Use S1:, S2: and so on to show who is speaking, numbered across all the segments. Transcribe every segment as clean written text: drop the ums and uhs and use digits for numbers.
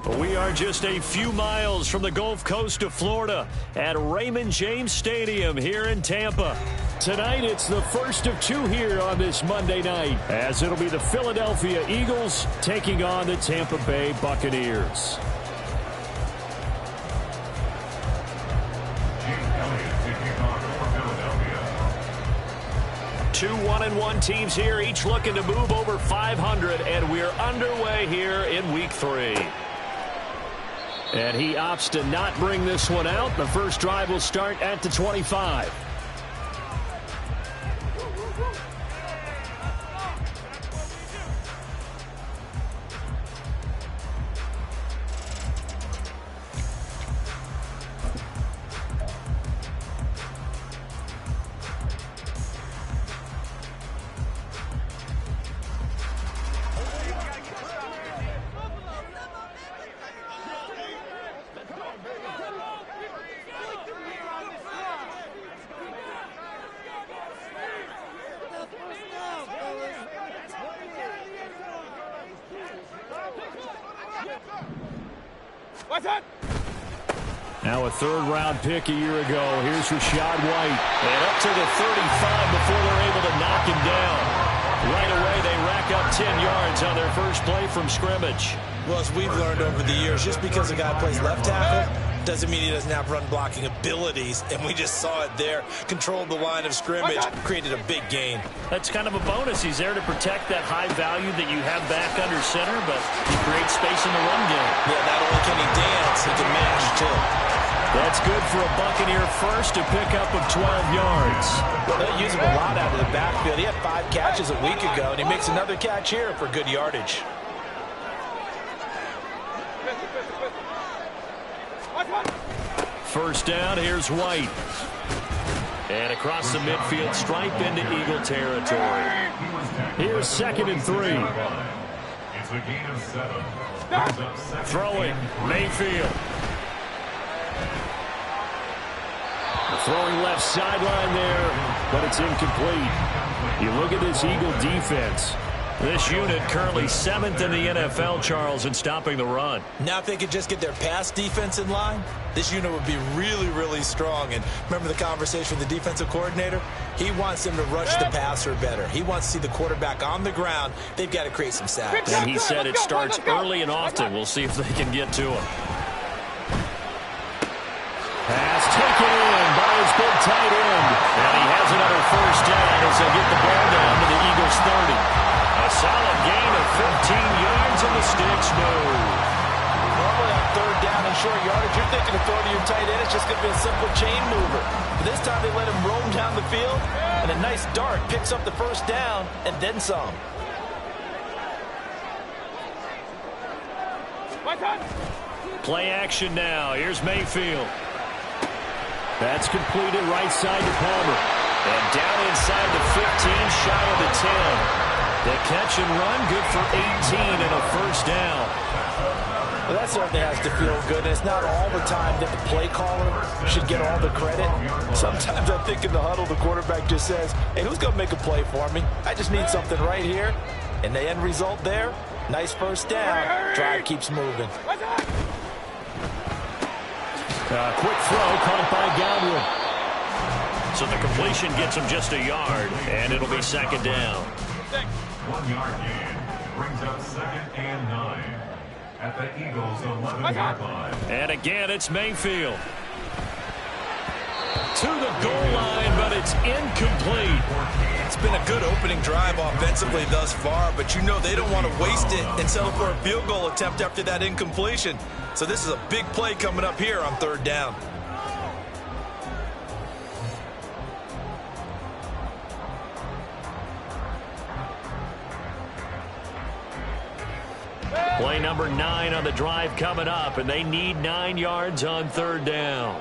S1: We are just a few miles from the Gulf Coast of Florida at Raymond James Stadium here in Tampa. Tonight, it's the first of two here on this Monday night, as it'll be the Philadelphia Eagles taking on the Tampa Bay Buccaneers. Two 1-1 teams here, each looking to move over 500, and we're underway here in Week 3. And he opts to not bring this one out. The first drive will start at the 25. Now a third-round pick a year ago. Here's Rachaad White. And up to the 35 before they're able to knock him down. Right away, they rack up 10 yards on their first play from scrimmage.
S2: Well, as we've learned over the years, just because a guy plays left tackle doesn't mean he doesn't have run-blocking abilities, and we just saw it there. Controlled the line of scrimmage, created a big gain.
S1: That's kind of a bonus. He's there to protect that high value that you have back under center, but he creates space in the run game.
S2: Yeah, not only can he dance, he can mash, too.
S1: That's good for a Buccaneer first, a pickup of 12 yards.
S2: Well, they'll use him a lot out of the backfield. He had 5 catches a week ago, and he makes another catch here for good yardage.
S1: First down, here's White. And across the midfield stripe into Eagle territory. Here's 2nd and 3.
S3: It's a gain of 7.
S1: Throwing, Mayfield. Throwing left sideline there, but it's incomplete. You look at this Eagle defense. This unit currently 7th in the NFL, Charles, in stopping the run.
S2: Now if they could just get their pass defense in line, this unit would be really, really strong. And remember the conversation with the defensive coordinator? He wants them to rush the passer better. He wants to see the quarterback on the ground. They've got to create some sacks.
S1: And he said it starts early and often. We'll see if they can get to him. Pass taken in by his big tight end. And he has another first down as they get the ball down to the Eagles' 30. A solid gain of 15 yards and the sticks move.
S2: Normally on third down and short yardage, you're thinking to throw to your tight end. It's just going to be a simple chain mover. But this time they let him roam down the field, and a nice dart picks up the first down and then some.
S1: Play action now. Here's Mayfield. That's completed right side to Palmer. And down inside the 15, shy of the 10. The catch and run, good for 18 and a first down.
S2: Well, that certainly has to feel good. And it's not all the time that the play caller should get all the credit. Sometimes I think in the huddle, the quarterback just says, hey, who's going to make a play for me? I just need something right here. And the end result there, nice first down. Drive keeps moving.
S1: Quick throw caught by Godwin. So the completion gets him just a yard, and it'll be 2nd down.
S3: 1 yard gain brings up 2nd and 9 at the Eagles' 11-yard line.
S1: And again, it's Mayfield. To the goal line, but it's incomplete.
S2: It's been a good opening drive offensively thus far, but you know they don't want to waste it and settle for a field goal attempt after that incompletion. So this is a big play coming up here on 3rd down.
S1: Play number 9 on the drive coming up, and they need 9 yards on 3rd down.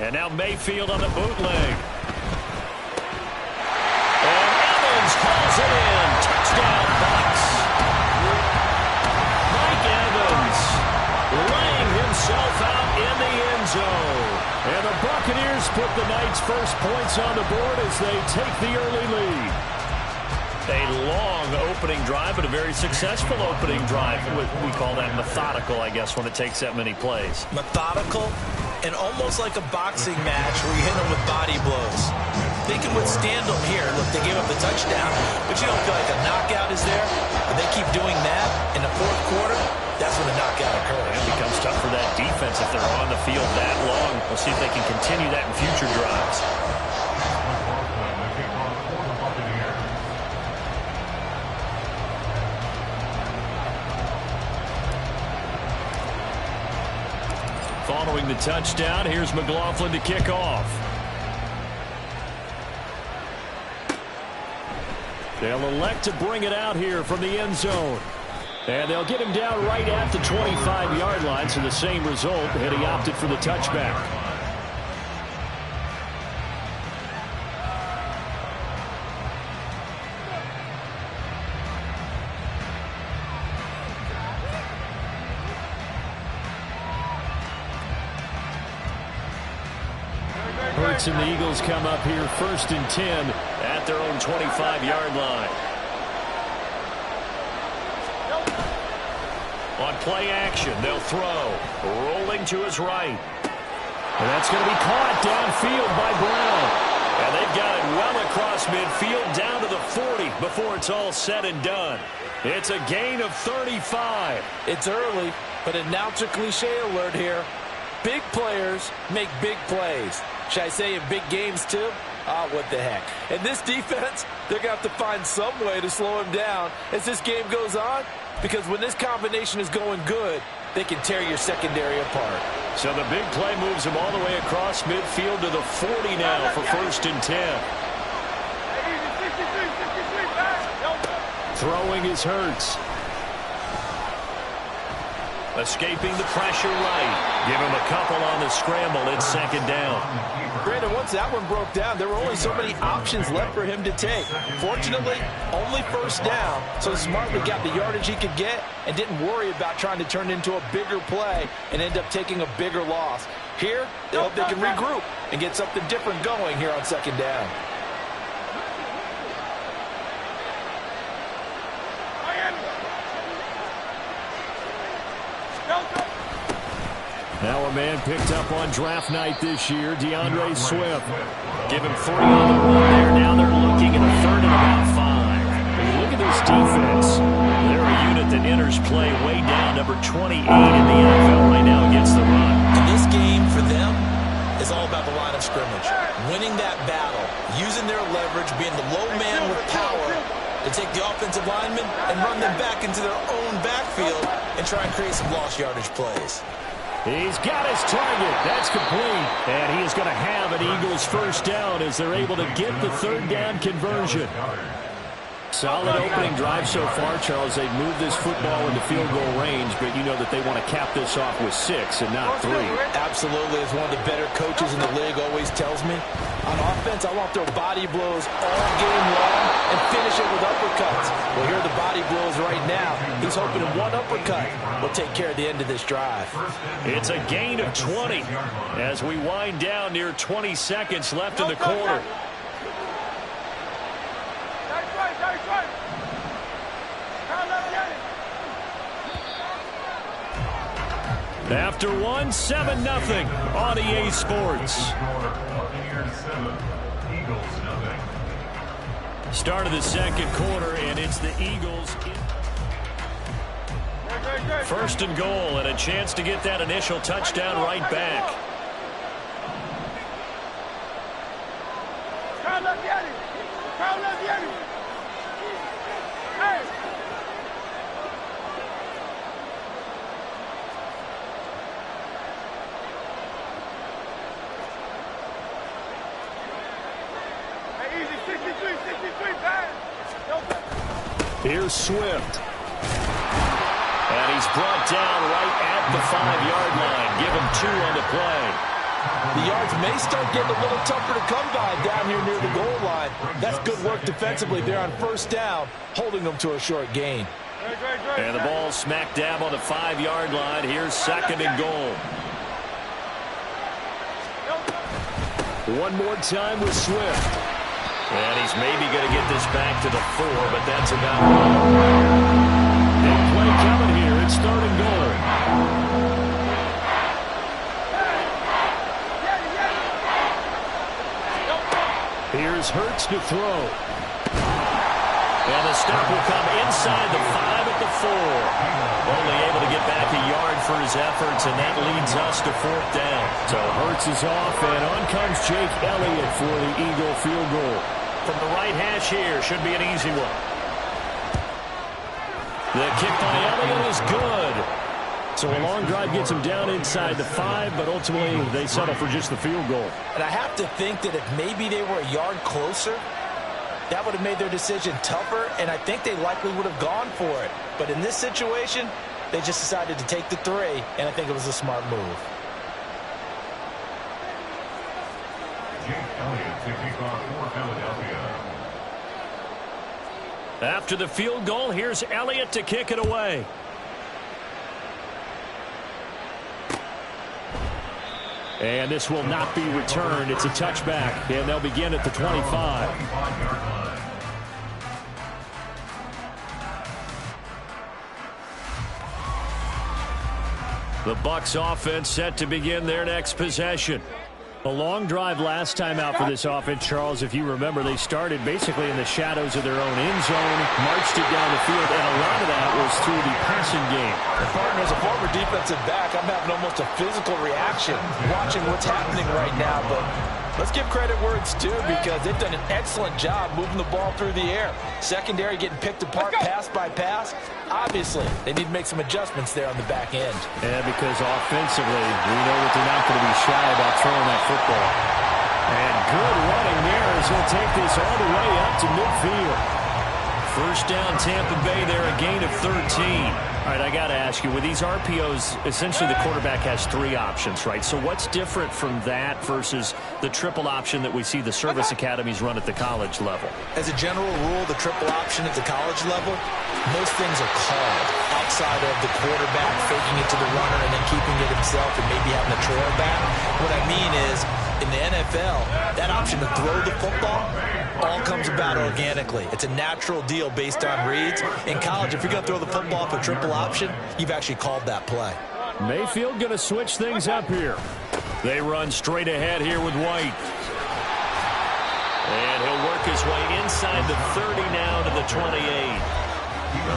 S1: And now Mayfield on the bootleg. And Evans calls it in. Touchdown, Bucs. Mike Evans laying himself out in the end zone. And the Buccaneers put the night's first points on the board as they take the early lead. A long opening drive, but a very successful opening drive. We call that methodical, I guess, when it takes that many plays.
S2: Methodical and almost like a boxing match where you hit them with body blows. They can withstand them here. Look, they gave up the touchdown, but you don't feel like a knockout is there. But they keep doing that in the fourth quarter, that's when the knockout occurs.
S1: It becomes tough for that defense if they're on the field that long. We'll see if they can continue that in future drives. Following the touchdown, here's McLaughlin to kick off. They'll elect to bring it out here from the end zone. And they'll get him down right at the 25-yard line, so the same result, and he opted for the touchback. Hurts and the Eagles come up here 1st and 10 at their own 25-yard line. On play action, they'll throw. Rolling to his right. And that's going to be caught downfield by Brown. And they've got it well across midfield down to the 40 before it's all said and done. It's a gain of 35.
S2: It's early, but announcer cliche alert here. Big players make big plays. Should I say in big games too? Oh, what the heck. And this defense, they're going to have to find some way to slow him down as this game goes on. Because when this combination is going good, they can tear your secondary apart.
S1: So the big play moves him all the way across midfield to the 40 now for 1st and 10. Throwing is Hurts. Escaping the pressure right. Give him a couple on the scramble. It's 2nd down.
S2: Brandon, once that one broke down, there were only so many options left for him to take. Fortunately, only 1st down, so smartly got the yardage he could get and didn't worry about trying to turn it into a bigger play and end up taking a bigger loss. Here, they hope they can regroup and get something different going here on 2nd down.
S1: Now a man picked up on draft night this year, DeAndre Swift. Give him 3 on the run there. Now they're looking at a 3rd and about 5. When you look at this defense, they're a unit that enters play way down, number 28 in the NFL right now against the run.
S2: And this game for them is all about the line of scrimmage. Winning that battle, using their leverage, being the low man with power to take the offensive linemen and run them back into their own backfield and try and create some lost yardage plays.
S1: He's got his target. That's complete. And he is going to have an Eagles 1st down as they're able to get the 3rd down conversion. Solid opening drive so far, Charles. They've moved this football into field goal range, but you know that they want to cap this off with 6 and not 3.
S2: Absolutely. As one of the better coaches in the league always tells me, on offense, I want their body blows all game long and finish it with uppercuts. Well, here are the body blows right now. He's hoping one uppercut will take care of the end of this drive.
S1: It's a gain of 20 as we wind down near 20 seconds left in the quarter. After 1, 7-0 on EA Sports. Start of the 2nd quarter, and it's the Eagles. 1st and goal, and a chance to get that initial touchdown right back. Here's Swift. And he's brought down right at the 5-yard line. Give him 2 on the play.
S2: The yards may start getting a little tougher to come by down here near the goal line. That's good work defensively there on 1st down, holding them to a short gain.
S1: And the ball smack dab on the 5-yard line. Here's 2nd and goal. One more time with Swift. And he's maybe going to get this back to the 4, but that's about it. Big play coming here. It's 3rd and goal. Here's Hurts to throw. And the stop will come inside the 5 at the 4. Only able to get back a yard for his efforts, and that leads us to 4th down. So Hurts is off, and on comes Jake Elliott for the Eagle field goal. From the right hash here, should be an easy one. The kick by Elliott is good. So a long drive gets him down inside the 5, but ultimately they settle for just the field goal.
S2: And I have to think that if maybe they were a yard closer, that would have made their decision tougher, and I think they likely would have gone for it. But in this situation, they just decided to take the 3, and I think it was a smart move.
S3: Jake Elliott to kick off for Philadelphia.
S1: After the field goal, here's Elliott to kick it away. And this will not be returned. It's a touchback, and they'll begin at the 25. The Bucs offense set to begin their next possession. A long drive last time out for this offense, Charles. If you remember, they started basically in the shadows of their own end zone, marched it down the field, and a lot of that was through the passing game.
S2: And partner, as a former defensive back, I'm having almost a physical reaction watching what's happening right now. But let's give credit where it's due, because they've done an excellent job moving the ball through the air. Secondary getting picked apart pass by pass. Obviously, they need to make some adjustments there on the back end.
S1: Yeah, because offensively, we know that they're not going to be shy about throwing that football. And good running there as he'll take this all the way up to midfield. First down, Tampa Bay there, a gain of 13. All right, I got to ask you, with these RPOs, essentially the quarterback has 3 options, right? So what's different from that versus the triple option that we see the service academies run at the college level?
S2: As a general rule, the triple option at the college level, most things are called outside of the quarterback faking it to the runner and then keeping it himself and maybe having a trail back. What I mean is, in the NFL, that option to throw the football all comes about organically. It's a natural deal based on reads. In college, if you're going to throw the football for triple option, you've actually called that play.
S1: Mayfield going to switch things up here. They run straight ahead here with White. And he'll work his way inside the 30 now to the 28.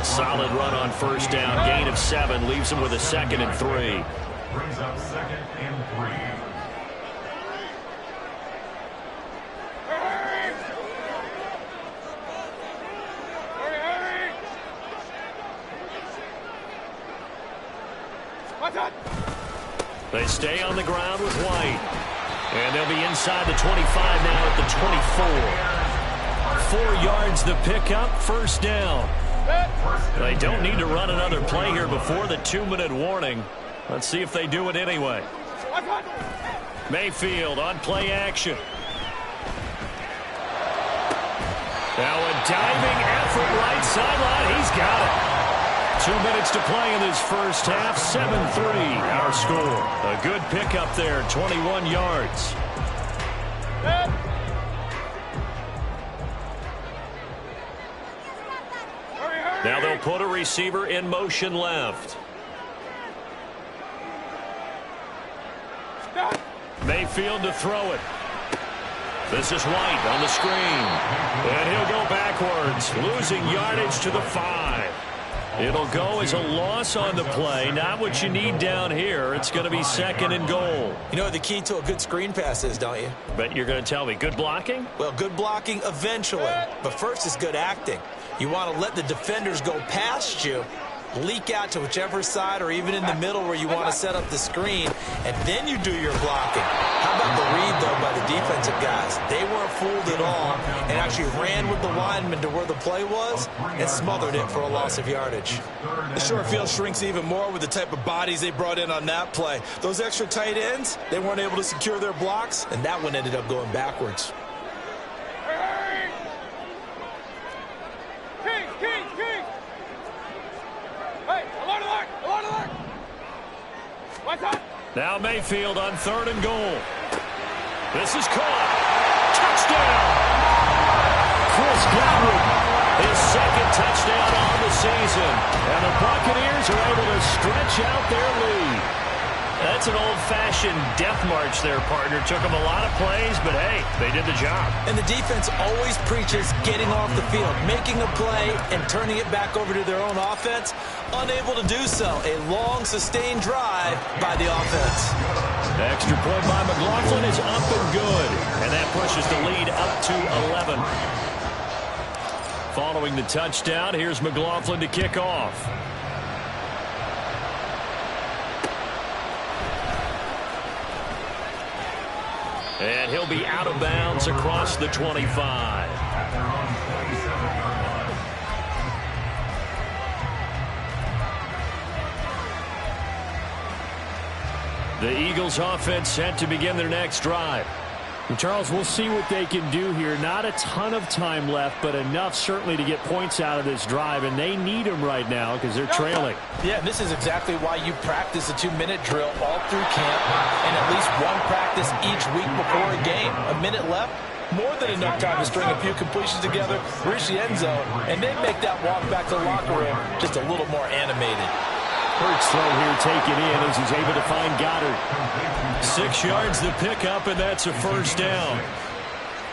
S1: A solid run on first down. Gain of 7 leaves him with a 2nd and 3.
S3: Brings up 2nd and 3.
S1: They stay on the ground with White. And they'll be inside the 25 now at the 24. 4 yards the pickup, first down. They don't need to run another play here before the 2-minute warning. Let's see if they do it anyway. Mayfield on play action. Now a diving effort right sideline. He's got it. 2 minutes to play in this first half. 7-3 our score. A good pickup there, 21 yards. Now they'll put a receiver in motion left. Mayfield to throw it. This is White on the screen. And he'll go backwards, losing yardage to the 5. It'll go as a loss on the play. Not what you need down here. It's going to be 2nd and goal.
S2: You know what the key to a good screen pass is, don't you?
S1: But you're going to tell me, good blocking?
S2: Well, good blocking eventually. But first is good acting. You want to let the defenders go past you, leak out to whichever side or even in the middle where you want to set up the screen, and then you do your blocking. How about the read, though, by the defensive guys? They weren't fooled at all and actually ran with the lineman to where the play was and smothered it for a loss of yardage.
S4: The short field shrinks even more with the type of bodies they brought in on that play. Those extra tight ends, they weren't able to secure their blocks,
S2: and that one ended up going backwards.
S1: Now Mayfield on 3rd and goal. This is caught. Touchdown! Chris Godwin, his second touchdown on the season. And the Buccaneers are able to stretch out their lead.
S5: That's an old-fashioned death march there, partner. Took them a lot of plays, but hey, they did the job.
S2: And the defense always preaches getting off the field, making a play, and turning it back over to their own offense. Unable to do so. A long, sustained drive by the offense.
S1: The extra point by McLaughlin is up and good. And that pushes the lead up to 11. Following the touchdown, here's McLaughlin to kick off. And he'll be out of bounds across the 25. The Eagles offense set to begin their next drive.
S6: And Charles, we'll see what they can do here. Not a ton of time left, but enough certainly to get points out of this drive, and they need them right now because they're trailing.
S2: Yeah, and this is exactly why you practice a 2-minute drill all through camp and at least one practice each week before a game. A minute left, more than enough time to string a few completions together, reach the end zone, and then make that walk back to the locker room just a little more animated.
S1: Hurts throw here taken in as he's able to find Goddard. 6 yards the pickup, and that's a first down.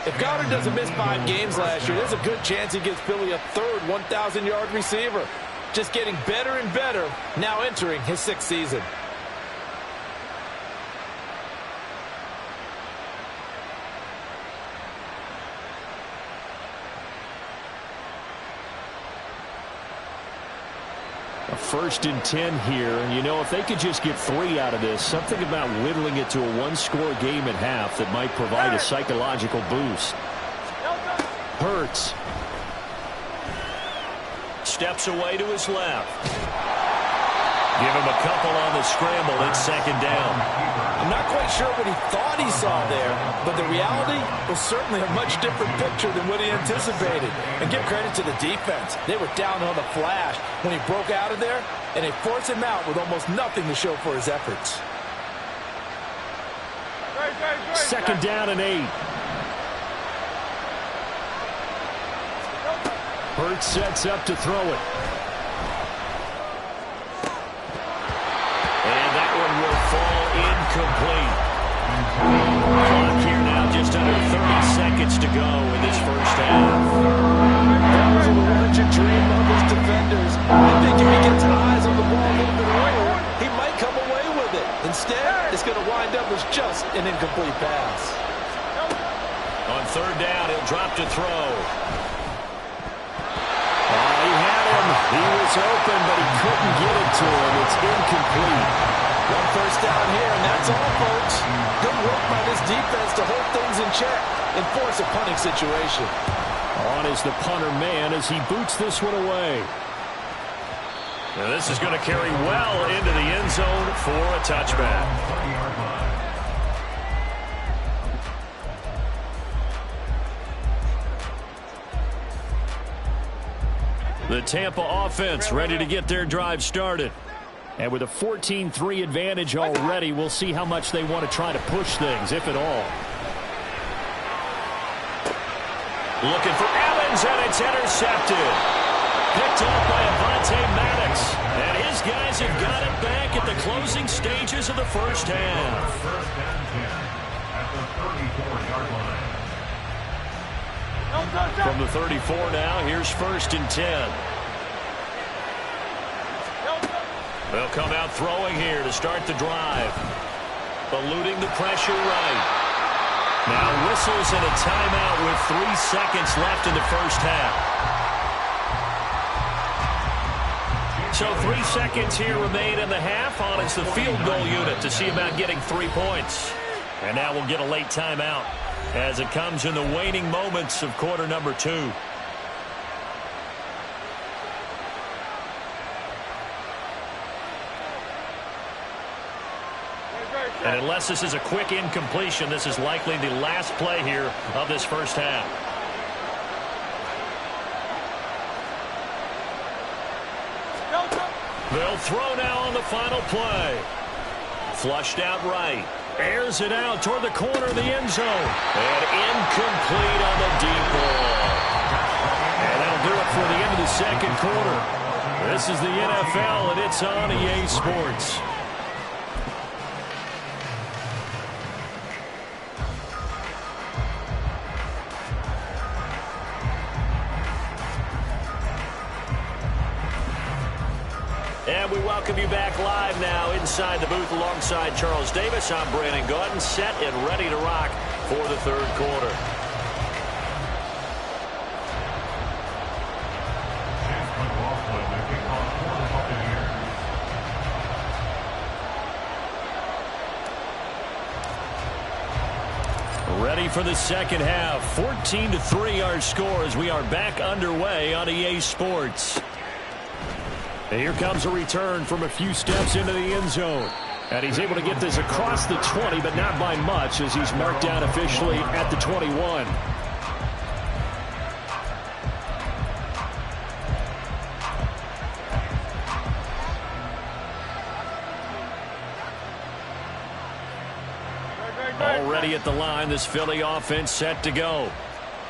S2: If Goddard doesn't miss 5 games last year, there's a good chance he gets Philly a third 1,000-yard receiver. Just getting better and better, now entering his 6th season.
S1: A 1st and 10 here, and you know, if they could just get 3 out of this, something about whittling it to a 1-score game at half that might provide a psychological boost. Hurts. Steps away to his left. Give him a couple on the scramble. It's 2nd down.
S2: I'm not quite sure what he thought he saw there, but the reality was certainly a much different picture than what he anticipated. And give credit to the defense. They were down on the flash when he broke out of there, and they forced him out with almost nothing to show for his efforts.
S1: 2nd down and 8. Hurts sets up to throw it. Fall incomplete. Clock here now, just under 30 seconds to go in this first half.
S2: That was a legit dream of his defenders. I think if he gets eyes on the ball a little bit earlier, he might come away with it. Instead, it's going to wind up as just an incomplete pass.
S1: On 3rd down, he'll drop to throw. He had him. He was open, but he couldn't get it to him. It's incomplete.
S2: 1 first down here, and that's all, folks. Good work by this defense to hold things in check and force a punting situation.
S1: On is the punter man as he boots this one away. Now this is going to carry well into the end zone for a touchback. The Tampa offense ready to get their drive started. And with a 14-3 advantage already, we'll see how much they want to try to push things, if at all. Looking for Evans, and it's intercepted. Picked up by Avonte Maddox. And his guys have got it back at the closing stages of the first half.
S3: First and 10 at the 34-yard line.
S1: From the 34 now, here's 1st and 10. They'll come out throwing here to start the drive. Eluding the pressure right. Now whistles and a timeout with 3 seconds left in the first half. So 3 seconds here remain in the half. On it's the field goal unit to see about getting 3 points. And now we'll get a late timeout as it comes in the waning moments of quarter number 2. And unless this is a quick incompletion, this is likely the last play here of this first half. They'll throw now on the final play. Flushed out right. Airs it out toward the corner of the end zone. And incomplete on the deep ball. that'll do it for the end of the second quarter. This is the NFL, and it's on EA Sports. And we welcome you back live now inside the booth alongside Charles Davis. I'm Brandon Gaudin, set and ready to rock for the third quarter. Ready for the second half. 14-3 our score as we are back underway on EA Sports. And here comes a return from a few steps into the end zone. And he's able to get this across the 20, but not by much as he's marked down officially at the 21. Already at the line, this Philly offense set to go.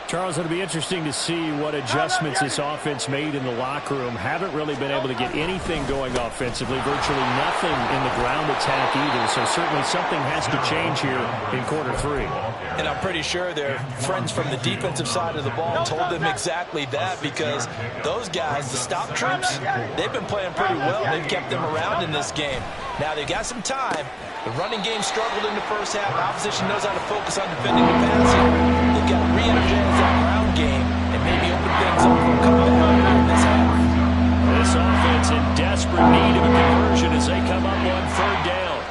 S1: Charles, it'll be interesting to see what adjustments this offense made in the locker room. Haven't really been able to get anything going offensively, virtually nothing in the ground attack either. So certainly something has to change here in quarter three.
S2: And I'm pretty sure their friends from the defensive side of the ball told them exactly that, because those guys, the stop troops, they've been playing pretty well. They've kept them around in this game. Now they've got some time. The running game struggled in the first half. The opposition knows how to focus on defending the passing. They've got to re-energize that ground game and maybe open things up for a comeback in this half.
S1: This offense in desperate need of a conversion as they come up on third down.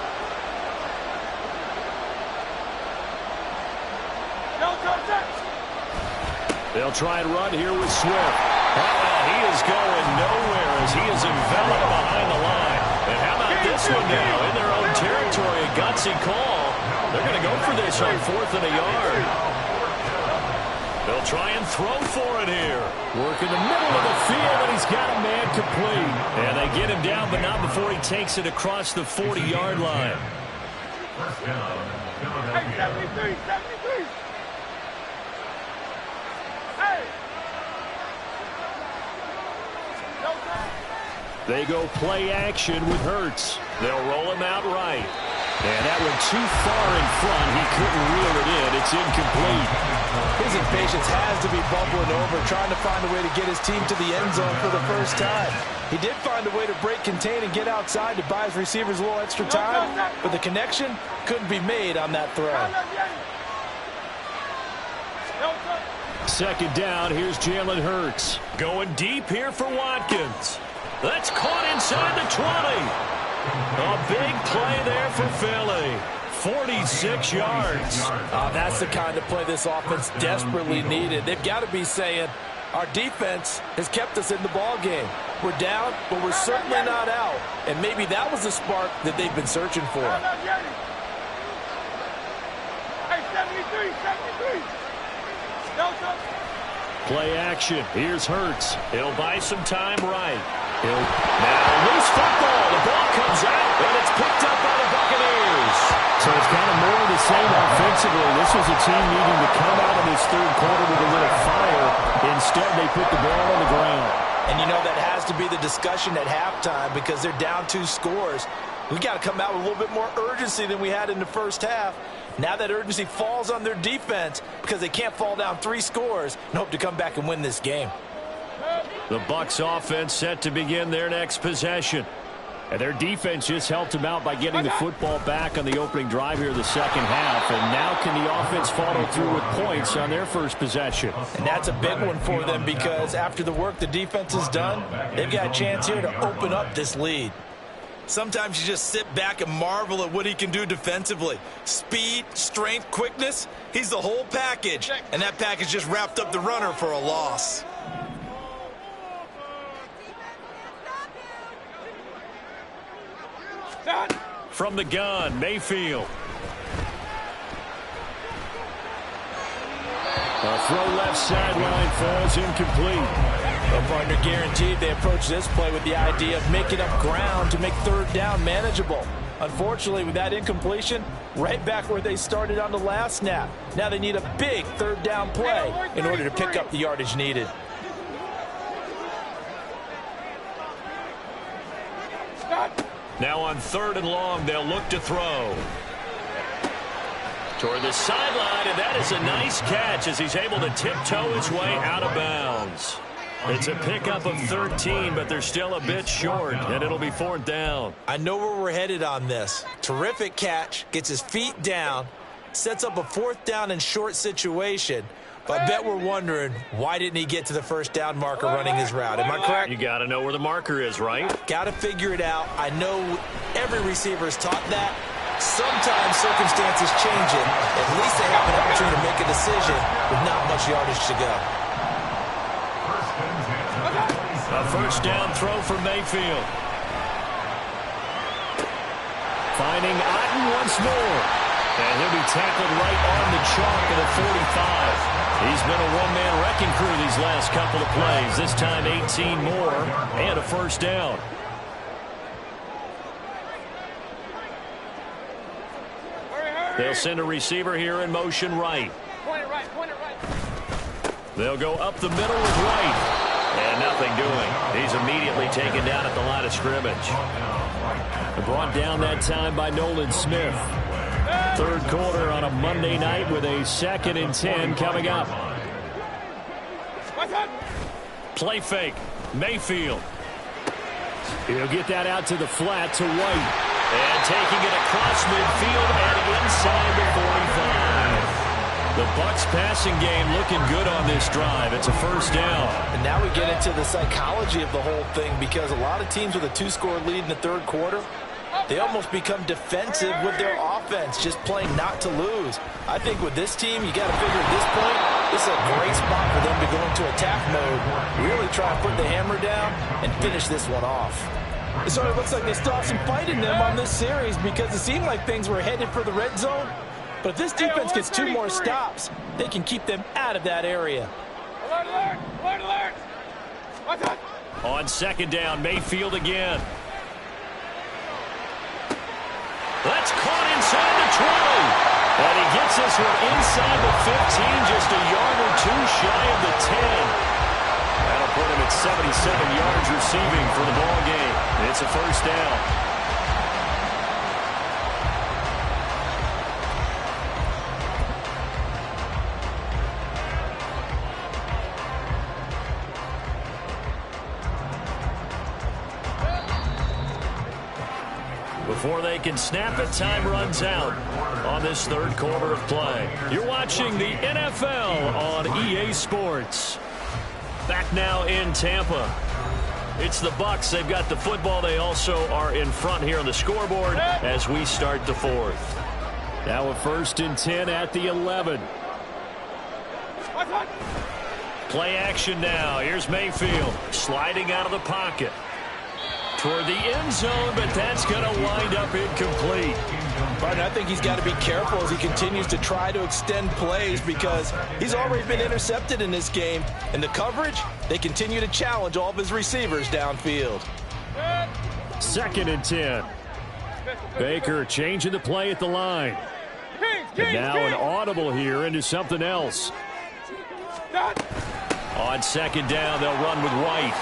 S1: They'll try and run here with Swift. He is going nowhere as he is enveloped behind the line. And how about this one now in their own territory? A gutsy call. They're going to go for this on 4th and a yard. They'll try and throw for it here. Work in the middle of the field, and he's got a man complete. And they get him down, but not before he takes it across the 40-yard line.
S3: First down, Philadelphia.
S7: 73.
S1: They go play action with Hurts. They'll roll him out right. And that went too far in front. He couldn't reel it in. It's incomplete.
S2: His impatience has to be bubbling over, trying to find a way to get his team to the end zone for the first time. He did find a way to break contain and get outside to buy his receivers a little extra time, but the connection couldn't be made on that throw.
S1: Second down, here's Jalen Hurts. Going deep here for Watkins. That's caught inside the 20. A big play there for Philly. 46 yards.
S2: That's the kind of play this offense desperately needed. They've got to be saying, our defense has kept us in the ball game. We're down, but we're certainly not out. And maybe that was the spark that they've been searching for.
S1: Play action. Here's Hurts. He'll buy some time right. Now loose football. The ball comes out, and it's picked up by the Buccaneers.
S6: So it's kind of more of the same offensively. This was a team needing to come out of this third quarter with a little fire. Instead, they put the ball on the ground.
S2: And you know that has to be the discussion at halftime because they're down 2 scores. We got to come out with a little bit more urgency than we had in the first half. Now that urgency falls on their defense because they can't fall down 3 scores and hope to come back and win this game.
S1: The Bucs offense set to begin their next possession. And their defense just helped them out by getting the football back on the opening drive here the second half. And now can the offense follow through with points on their first possession?
S2: And that's a big one for them because after the work the defense has done, they've got a chance here to open up this lead.
S4: Sometimes you just sit back and marvel at what he can do defensively. Speed, strength, quickness, he's the whole package. And that package just wrapped up the runner for a loss.
S1: From the gun, Mayfield. A throw left sideline falls incomplete.
S2: Well, partner, guaranteed they approach this play with the idea of making up ground to make third down manageable. Unfortunately, with that incompletion, right back where they started on the last snap. Now they need a big third down play in order to pick up the yardage needed.
S1: Now on 3rd and long, they'll look to throw. Toward the sideline, and that is a nice catch as he's able to tiptoe his way out of bounds. It's a pickup of 13, but they're still a bit short, and it'll be 4th down.
S2: I know where we're headed on this. Terrific catch, gets his feet down, sets up a 4th down and short situation. But I bet we're wondering, why didn't he get to the 1st down marker running his route? Am I correct?
S1: You got to know where the marker is, right?
S2: Got to figure it out. I know every receiver is taught that. Sometimes circumstances change it. At least they have an opportunity to make a decision with not much yardage to go.
S1: A 1st down throw for Mayfield. Finding Otten once more. And he'll be tackled right on the chalk at the 45. He's been a one-man wrecking crew these last couple of plays. This time 18 more and a 1st down. They'll send a receiver here in motion right.
S7: Point it right.
S1: They'll go up the middle with White. And nothing doing. He's immediately taken down at the line of scrimmage. Brought down that time by Nolan Smith. 3rd quarter on a Monday night with a 2nd and 10 coming up. Play fake. Mayfield. He'll get that out to the flat to White. And taking it across midfield and inside the 45. The Bucs passing game looking good on this drive. It's a 1st down.
S2: And now we get into the psychology of the whole thing, because a lot of teams with a 2-score lead in the 3rd quarter, they almost become defensive with their offense, just playing not to lose. I think with this team, you got to figure at this point, this is a great spot for them to go into attack mode, really try and put the hammer down and finish this one off. It sort of looks like they still have some fight in them on this series, because it seemed like things were headed for the red zone. But if this defense gets 2 more stops, they can keep them out of that area.
S7: Alert!
S1: On 2nd down, Mayfield again. That's caught inside the 20. And he gets this one inside the 15, just a yard or 2 shy of the 10. That'll put him at 77 yards receiving for the ball game. It's a 1st down. Before they can snap it, time runs out on this 3rd quarter of play. You're watching the NFL on EA Sports. Back now in Tampa. It's the Bucs. They've got the football. They also are in front here on the scoreboard as we start the 4th. Now a 1st and 10 at the 11. Play action now. Here's Mayfield sliding out of the pocket. Toward the end zone, but that's going to wind up incomplete.
S2: Partner, I think he's got to be careful as he continues to try to extend plays, because he's already been intercepted in this game. And the coverage, they continue to challenge all of his receivers downfield.
S1: 2nd and 10. Baker changing the play at the line. And now an audible here into something else. On 2nd down, they'll run with White.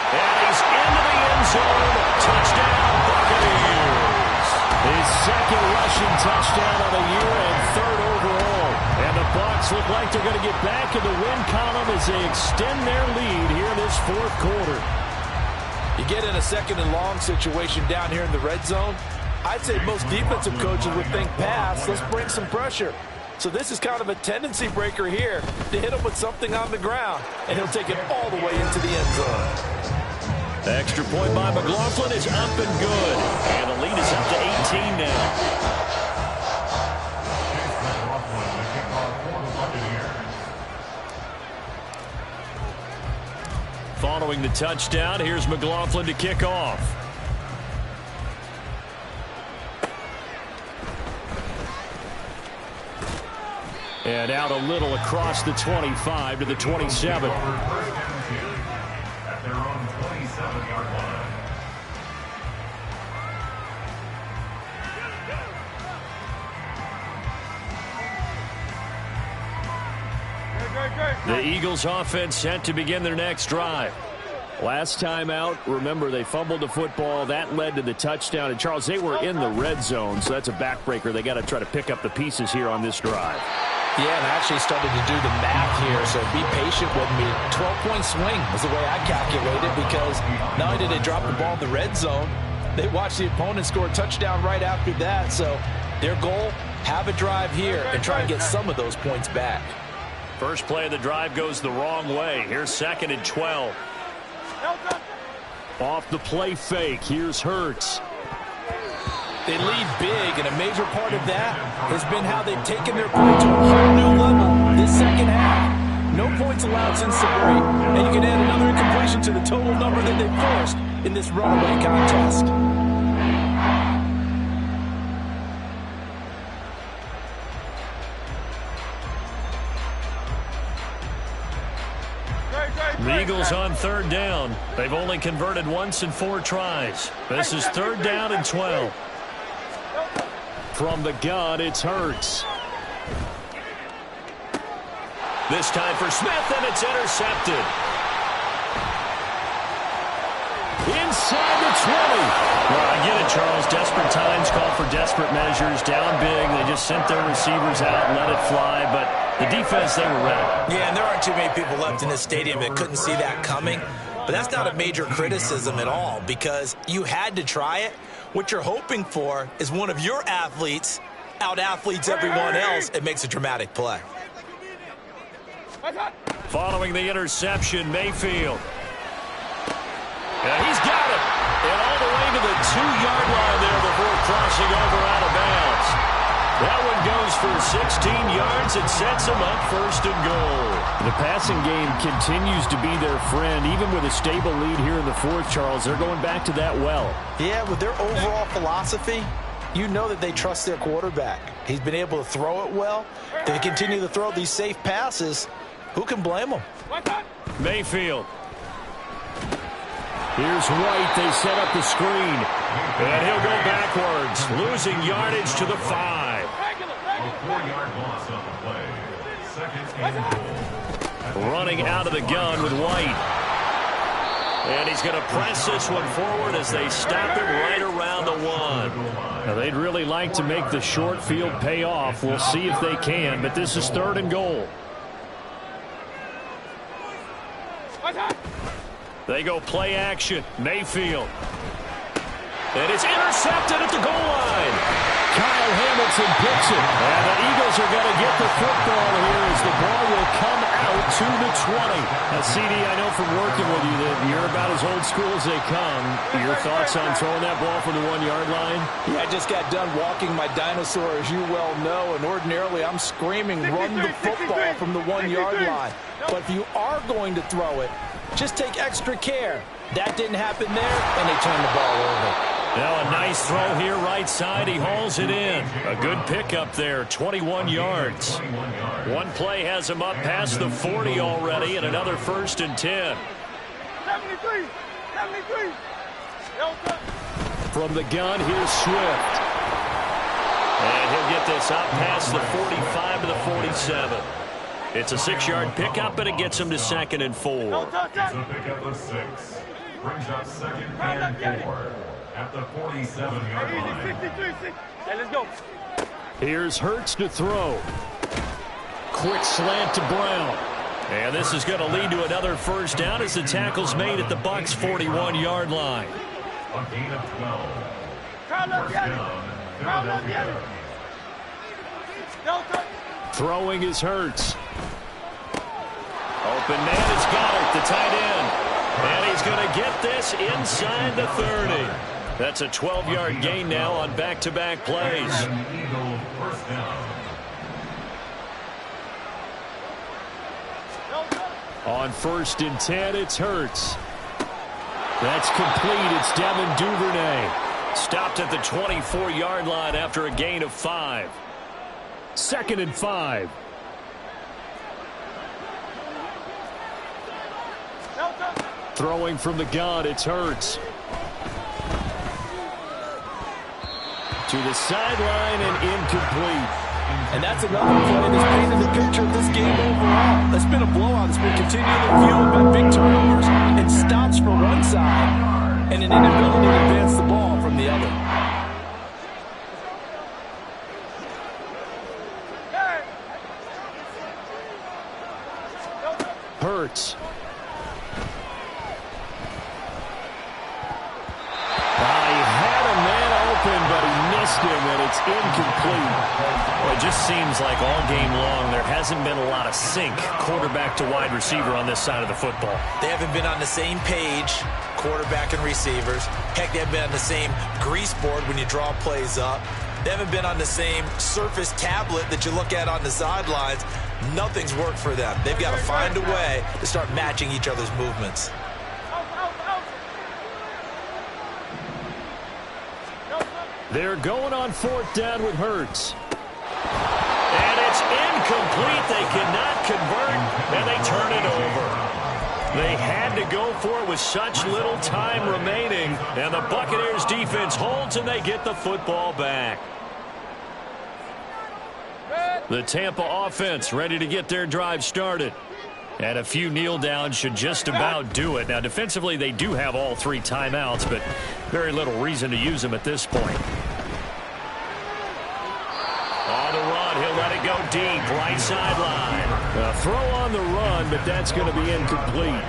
S1: And he's into the end zone. Touchdown, Buccaneers. His 2nd rushing touchdown of the year and 3rd overall. And the Bucs look like they're going to get back in the win column as they extend their lead here in this 4th quarter.
S2: You get in a 2nd and long situation down here in the red zone, I'd say most defensive coaches would think pass. Let's bring some pressure. So this is kind of a tendency breaker here to hit him with something on the ground, and he'll take it all the way into the end zone.
S1: The extra point by McLaughlin is up and good. And the lead is up to 18 now. Following the touchdown, here's McLaughlin to kick off. And out a little across the 25 to the 27.
S3: At their own 27-yard line.
S1: The Eagles offense set to begin their next drive.
S6: Last time out, remember, they fumbled the football. That led to the touchdown. And, Charles, they were in the red zone, so that's a backbreaker. They got to try to pick up the pieces here on this drive.
S2: Yeah, and I actually started to do the math here, so be patient with me. 12-point swing was the way I calculated, because not only did they drop the ball in the red zone, they watched the opponent score a touchdown right after that. So their goal, have a drive here and try and get some of those points back.
S1: First play of the drive goes the wrong way. Here's 2nd and 12.
S6: Off the play fake, here's Hurts.
S2: They lead big, and a major part of that has been how they've taken their play to a whole new level this second half. No points allowed since the break, and you can add another incompletion to the total number that they forced in this runaway contest.
S1: The Eagles on 3rd down. They've only converted once in 4 tries. This is 3rd down and 12.
S6: From the gun, it's Hurts.
S1: This time for Smith, and it's intercepted.
S6: Inside the 20.
S1: Well, I get it, Charles. Desperate times call for desperate measures. Down big, they just sent their receivers out and let it fly. But the defense, they were ready.
S4: Yeah, and there aren't too many people left in this stadium that couldn't see that coming. But that's not a major criticism at all, because you had to try it. What you're hoping for is one of your athletes out-athletes everyone else and makes a dramatic play.
S1: Following the interception, Mayfield. And he's got it. And all the way to the 2-yard line there before crossing over out of bounds. That one goes for 16 yards and sets him up 1st and goal.
S6: The passing game continues to be their friend. Even with a stable lead here in the 4th, Charles, they're going back to that well.
S2: Yeah, with their overall philosophy, you know that they trust their quarterback. He's been able to throw it well. They continue to throw these safe passes. Who can blame them?
S1: Mayfield.
S6: Here's White. They set up the screen.
S1: And he'll go backwards, losing yardage to the 5.
S3: A 4-yard loss on the play. 2nd and goal.
S1: Running out of the gun with White. And he's going to press this one forward as they stop him right around the 1.
S6: Now, they'd really like to make the short field pay off. We'll see if they can, but this is 3rd and goal.
S1: They go play action. Mayfield. And it's intercepted at the goal line.
S6: Kyle Hamilton picks it.
S1: And the Eagles are going to get the football here as the ball will come out to the 20.
S6: Now, CD, I know from working with you that you're about as old school as they come. Your thoughts on throwing that ball from the 1-yard line?
S2: Yeah, I just got done walking my dinosaur, as you well know, and ordinarily I'm screaming, run the football from the 1-yard line. But if you are going to throw it, just take extra care. That didn't happen there, and they turned the ball over.
S1: Now a nice throw here right side. He hauls it in. A good pickup there, 21 yards. One play has him up past the 40 already, and another 1st and 10.
S7: 73.
S6: From the gun, here's Swift.
S1: And he'll get this up past the 45 to the 47. It's a 6-yard pickup, and it gets him to 2nd and 4.
S3: It's a pickup of 6. Brings up 2nd and 4 at the 47-yard line.
S7: Let's go.
S6: Here's Hurts to throw. Quick slant to Brown.
S1: And this is going to lead to another 1st down as the tackle's made at the Bucs' 41-yard line.
S3: A gain of 12. 1st down, Philadelphia.
S6: Throwing is Hurts.
S1: Open man has got it, the tight end. And he's going to get this inside the 30. That's a 12-yard gain now on back-to-back plays.
S3: Eagle 1st down.
S6: On 1st and 10, it's Hurts. That's complete. It's Devin Duvernay.
S1: Stopped at the 24-yard line after a gain of 5.
S6: 2nd and 5. Throwing from the gun, it's Hurts. To the sideline and incomplete.
S2: And that's another play that's painted the picture of this game overall. It's been a blowout. It's been continually fueled by big turnovers and stops from and inability to advance the ball from the other.
S6: Hurts. He had a man open, but he missed him, and it's incomplete.
S1: Well, it just seems like all game long there hasn't been a lot of sync quarterback to wide receiver on this side of the football.
S4: They haven't been on the same page, quarterback and receivers. Heck, they haven't been on the same grease board when you draw plays up. They haven't been on the same surface tablet that you look at on the sidelines. Nothing's worked for them. They've got to find a way to start matching each other's movements.
S6: They're going on 4th down with Hurts.
S1: And it's incomplete. They cannot convert, and they turn it over. They had to go for it with such little time remaining, and the Buccaneers defense holds, and they get the football back. The Tampa offense ready to get their drive started. And a few kneel downs should just about do it. Now, defensively, they do have all 3 timeouts, but very little reason to use them at this point. On the run, he'll let it go deep, right sideline.
S6: A throw on the run, but that's going to be incomplete.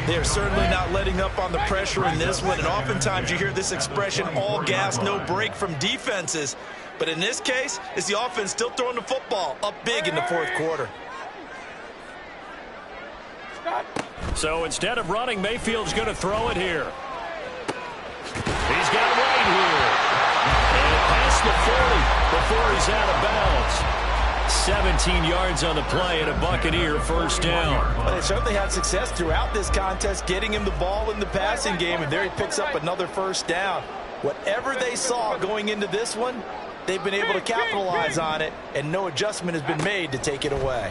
S4: They're certainly not letting up on the pressure in this one, and oftentimes you hear this expression, all gas, no break from defenses. But in this case, it's the offense still throwing the football up big in the 4th quarter.
S1: So instead of running, Mayfield's going to throw it here. He's got it right here. And past the 40 before he's out of bounds. 17 yards on the play and a Buccaneer 1st down.
S2: Well, they certainly had success throughout this contest getting him the ball in the passing game, and there he picks up another 1st down. Whatever they saw going into this one, they've been able to capitalize on it, and no adjustment has been made to take it away.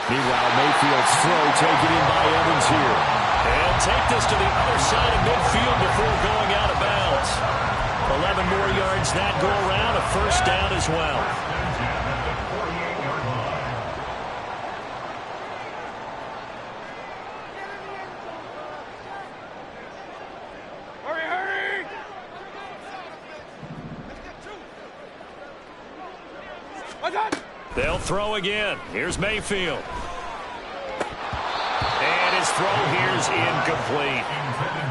S6: Meanwhile, Mayfield's throw taken in by Evans here.
S1: And take this to the other side of midfield before going out of bounds. 11 more yards that go around, a 1st down as well.
S7: Hurry!
S1: They'll throw again. Here's Mayfield. And his throw here's incomplete.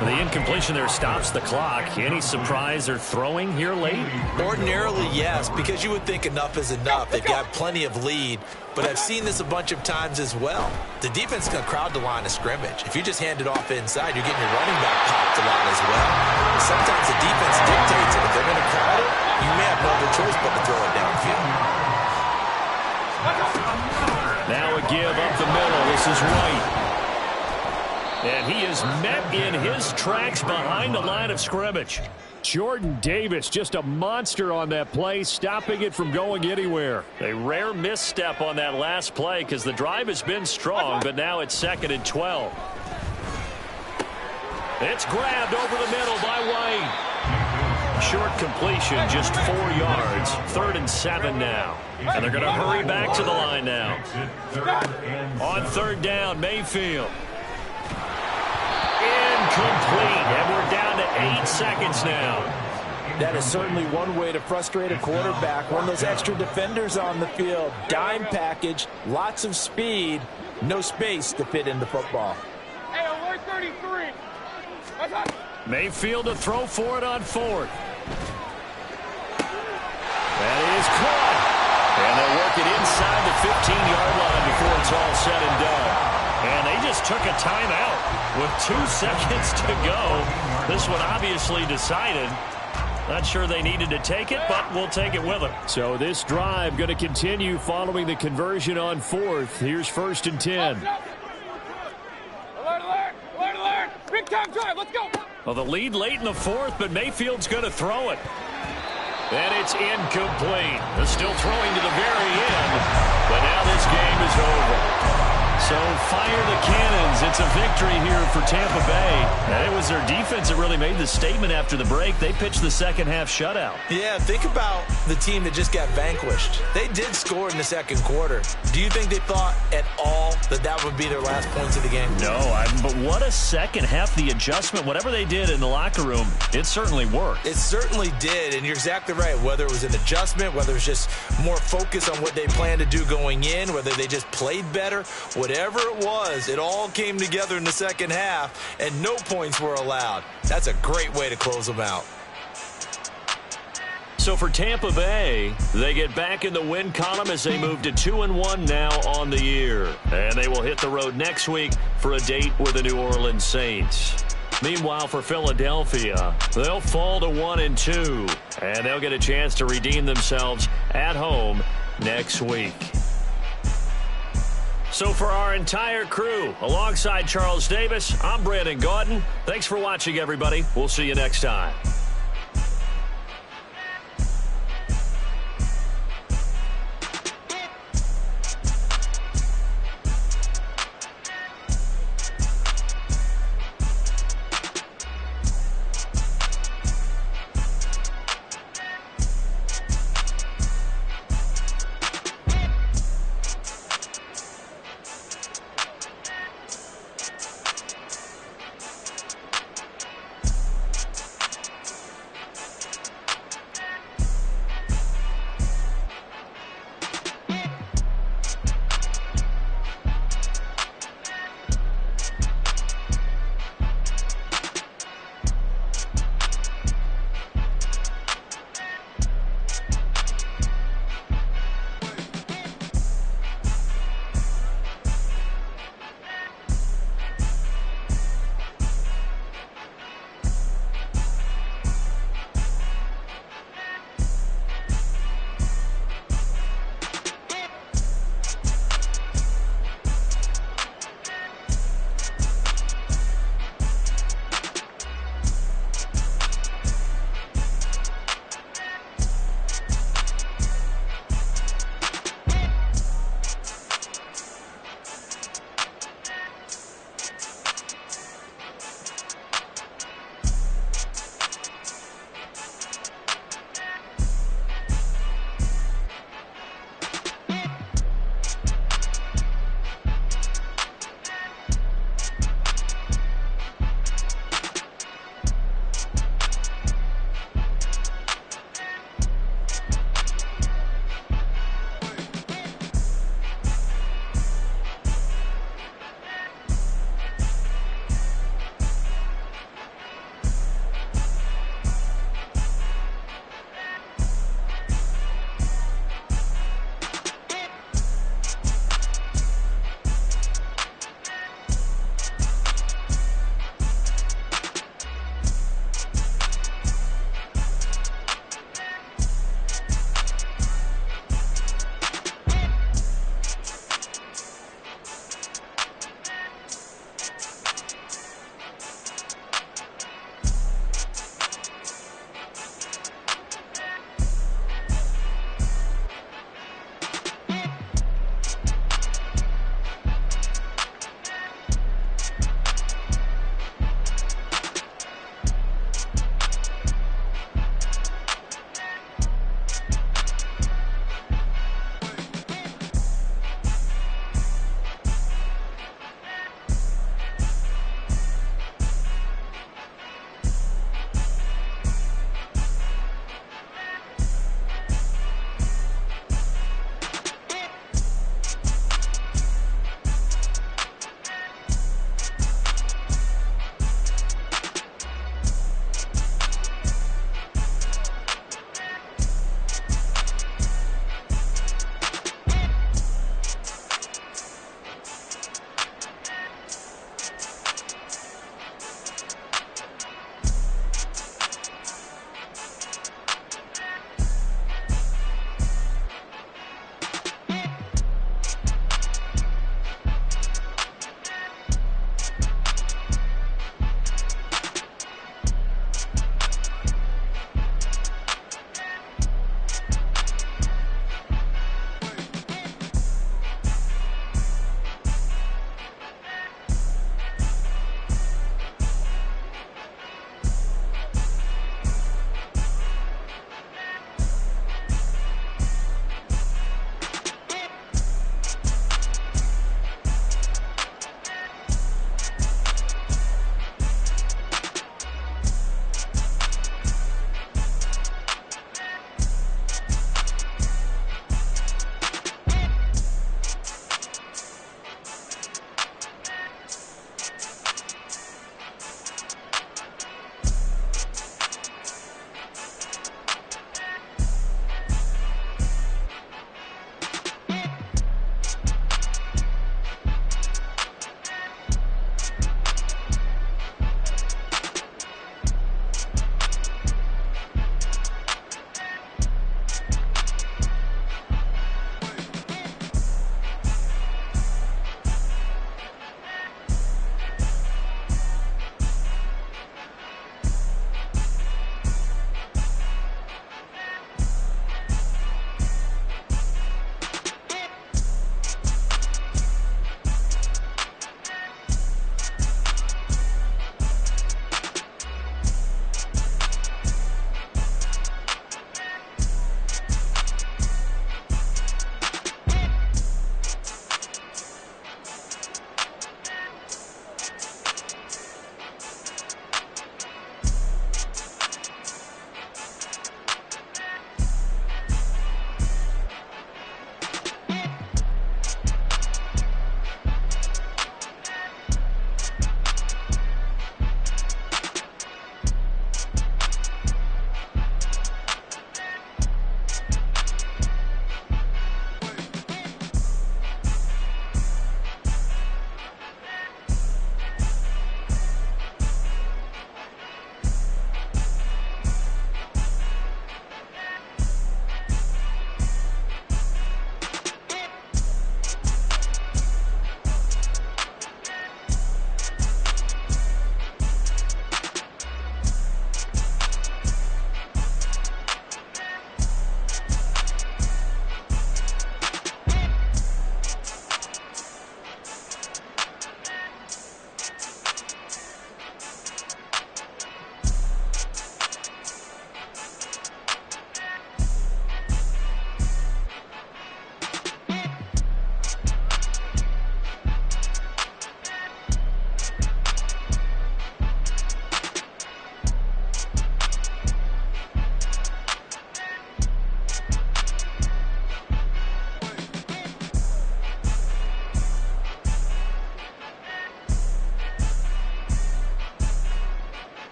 S1: The incompletion there stops the clock. Any surprise they're throwing here late?
S4: Ordinarily, yes, because you would think enough is enough. They've got plenty of lead, but I've seen this a bunch of times as well. The defense is going to crowd the line of scrimmage. If you just hand it off inside, you're getting your running back popped a lot as well. Sometimes the defense dictates it. If they're going to crowd it, you may have no other choice but to throw it downfield.
S6: Now a give up the middle. This is White.
S1: And he is met in his tracks behind the line of scrimmage.
S6: Jordan Davis, just a monster on that play, stopping it from going anywhere.
S1: A rare misstep on that last play because the drive has been strong, but now it's 2nd and 12. It's grabbed over the middle by White. Short completion, just 4 yards. 3rd and 7 now. And they're going to hurry back to the line now. On 3rd down, Mayfield. Incomplete, and we're down to 8 seconds now.
S2: That is certainly one way to frustrate a quarterback. One of those extra defenders on the field. Dime package, lots of speed, no space to fit in the football.
S7: Hey, alert 33.
S1: Mayfield to throw for it on 4th. That is caught. And they'll work it inside the 15-yard line before it's all said and done. And they just took a timeout with 2 seconds to go. This one obviously decided. Not sure they needed to take it, but we'll take it with them.
S6: So this drive going to continue following the conversion on 4th. Here's 1st and 10.
S7: Alert, alert, alert, alert. Big time drive, let's go.
S1: Well, the lead late in the 4th, but Mayfield's going to throw it. And it's incomplete. They're still throwing to the very end, but now this game is over. So fire the cannons is. It's a victory here for Tampa Bay. And it was their defense that really made the statement after the break. They pitched the second half shutout.
S4: Yeah, think about the team that just got vanquished. They did score in the second quarter. Do you think they thought at all that that would be their last points of the game?
S1: No, but what a second half. The adjustment, whatever they did in the locker room, it certainly worked.
S4: It certainly did, and you're exactly right. Whether it was an adjustment, whether it was just more focus on what they planned to do going in, whether they just played better, whatever it was, it all came together in the second half, and no points were allowed. That's a great way to close them out.
S1: So for Tampa Bay, they get back in the win column as they move to 2-1 now on the year. And they will hit the road next week for a date with the New Orleans Saints. Meanwhile, for Philadelphia, they'll fall to 1-2, and they'll get a chance to redeem themselves at home next week. So for our entire crew, alongside Charles Davis, I'm Brandon Gaudin. Thanks for watching, everybody. We'll see you next time.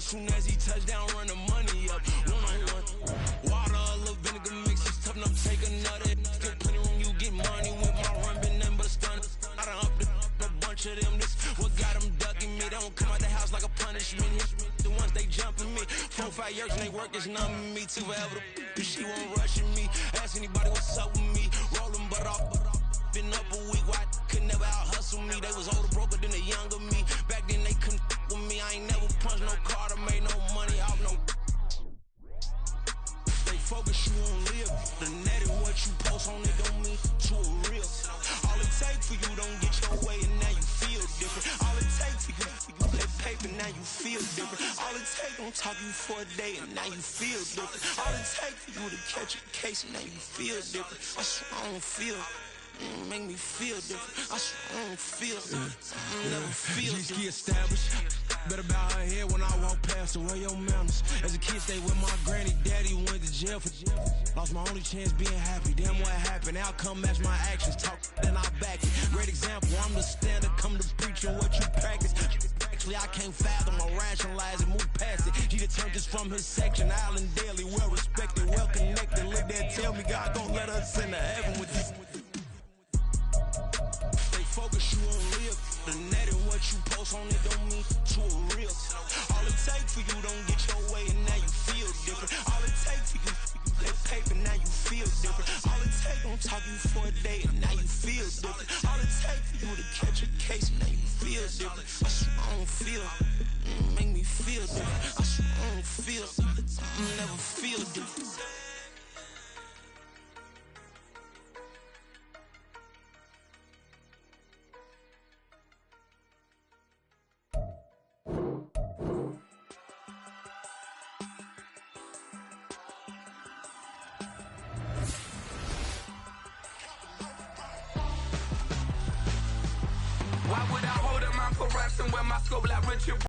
S8: Soon as he touch down, run the money up. One-on-one. Water, a little vinegar mix, it's tough enough, take another. Still plenty room, you get money with my run, been nothing but a stun. I done up a bunch of them, this what got them ducking me. They don't come out the house like a punishment. The ones they jumping me. 4-5 years and they work is numbing me. Too forever, she won't rushing me. Ask anybody what's up with me. Rolling butt off. Been up a week, why could never out hustle me? They was older, broker than the younger me. Back then they couldn't with me. I ain't never punched no card or made no money off no. They focus, you on live. The net and what you post on it don't mean to a real. All it take for you don't get your way and now you feel different. All it take for you that paper, now you feel different. All it take don't talk you for a day and now you feel different. All it take for you to catch a case and now you feel different. I swear I don't feel. Make me feel different. I swear I don't feel. I never feel different. Established. Better bow her head when I walk past her. Where your manners? As a kid, stayed with my granny. Daddy went to jail for lost my only chance being happy. Damn, what happened? Outcome match my actions. Talk, then I back it. Great example. I'm the standard. Come to preach on what you practice. Actually, I can't fathom or rationalize and move past it. He determined this from his section. Island Daily, well respected, well connected. Look there, tell me God gon' let us into heaven with this. Focus, you on live. The net and what you post on it don't mean to a real. All it take for you don't get your way and now you feel different. All it take for you that paper, now you feel different. All it take don't talk you for a day and now you feel different. All it take for you to catch a case and now you feel different. I swear I don't feel. Make me feel different. I swear I don't feel. I never feel different.
S9: Why would I hold up my for reps and wear my scope like Richard?